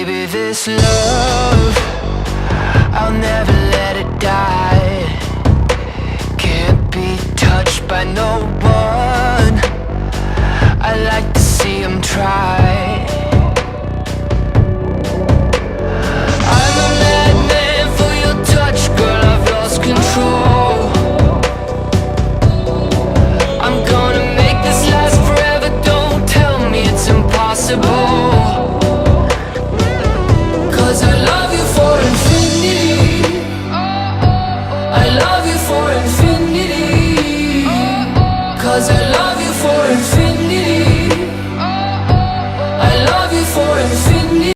Baby, this love, I'll never let it die. Can't be touched by no one. I like to see 'em try.